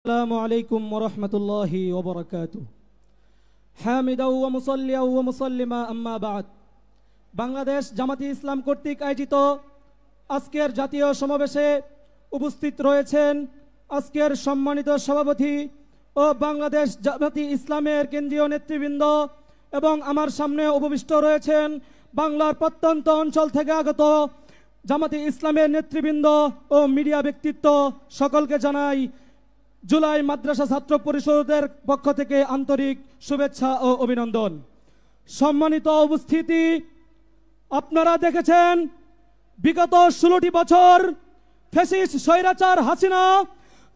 আসসালামু আলাইকুম ওয়া রাহমাতুল্লাহি ওয়া বারাকাতুহু। হামিদাও ওয়া মুসাল্লিয়াও ওয়া মুসাল্লিমা আম্মা বা'দ। বাংলাদেশ জামাতি ইসলাম কর্তৃক আয়োজিত আজকের জাতীয় সমাবেশে উপস্থিত রয়েছেন আজকের সম্মানিত সভাপতি ও বাংলাদেশ জামাতি ইসলামের কেন্দ্রীয় নেতৃবৃন্দ এবং আমার সামনে উপবিষ্ট রয়েছেন বাংলার প্রত্যন্ত অঞ্চল থেকে আগত জামাতি ইসলামের নেতৃবৃন্দ ও মিডিয়া ব্যক্তিত্ব। সকলকে জানাই জুলাই মাদ্রাসা ছাত্র পরিষদের পক্ষ থেকে আন্তরিক শুভেচ্ছা ও অভিনন্দন। সম্মানিত উপস্থিতি, আপনারা দেখেছেন বিগত 16টি বছর ফ্যাসিস্ট স্বৈরাচার হাসিনা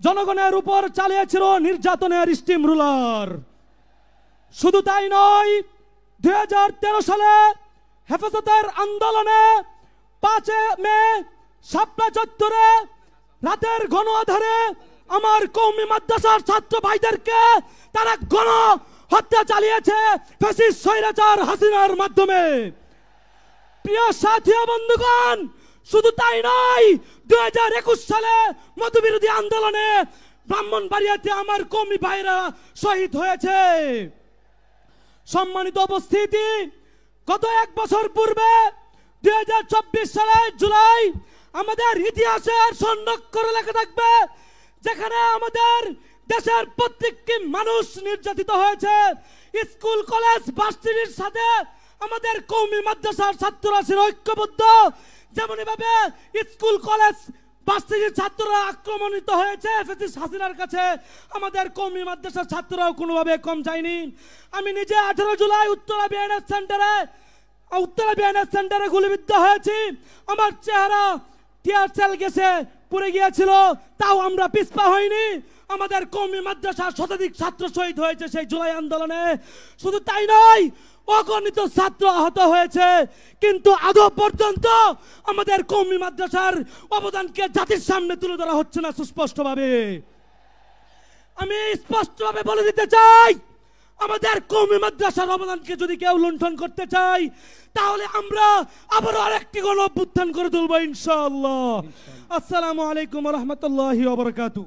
জনগণের উপর চালিয়েছিল নির্যাতনের স্টিম রুলার। শুধু তাই নয়, 2013 সালে হেফাজতের আন্দোলনে 5 মে শাপলা চত্বরে রাতের ঘন আঁধারে আমার কওমি মাদ্রাসার ছাত্র ভাইদেরকে তারা গণ হত্যা চালিয়েছে ফ্যাসিস্ট স্বৈরাচার হাসিনার মাধ্যমে। প্রিয় সাথী ও বন্ধুগণ, শুধু তাই নয়, 2021 সালে মতবিরোধী আন্দোলনে ব্রাহ্মণবাড়িয়াতে আমার কওমি ভাইরা শহীদ হয়েছে। সম্মানিত উপস্থিতি, গত 1 বছর পূর্বে 2024 সালের জুলাই আমাদের ইতিহাসের স্বর্ণাক্ষরে লেখা থাকবে, যেখানে আমাদের দেশের প্রত্যেকটি মানুষ নির্যাতিত হয়েছে। স্কুল কলেজ ভার্সিটির সাথে আমাদের কওমি মাদ্রাসার ছাত্ররা ছিল ঐক্যবদ্ধ। যেমন ভাবে স্কুল কলেজ ভার্সিটির ছাত্ররা আক্রমণিত হয়েছে ফ্যাসিস্ট হাসিনার কাছে, আমাদের কওমি মাদ্রাসার ছাত্ররাও কোনোভাবে কম যায়নি। আমি নিজে 18 জুলাই উত্তরা বিএনএস সেন্টারে গুলিবিদ্ধ হয়েছি। আমার চেহারা টিয়ার সেল গেছে পুড়ে গিয়েছিল, তাও আমরা পিছপা হইনি। আমাদের কওমি মাদ্রাসার শতাধিক ছাত্র শহীদ হয়েছে সেই জুলাই আন্দোলনে। শুধু তাই নয়, অগণিত ছাত্র আহত হয়েছে, কিন্তু আদৌ পর্যন্ত আমাদের কওমি মাদ্রাসার অবদানকে জাতির সামনে তুলে ধরা হচ্ছে না সুস্পষ্টভাবে। আমি স্পষ্টভাবে বলে দিতে চাই, আমাদের কওমি মাদ্রাসার অবদানকে যদি কেউ লুণ্ঠন করতে চাই, তাহলে আমরা আবারও আরেকটি গণ অভ্যুত্থান করে তুলবো ইনশাআল্লাহ। আসসালামু আলাইকুম ওয়া রাহমাতুল্লাহি ওয়া বারাকাতুহু।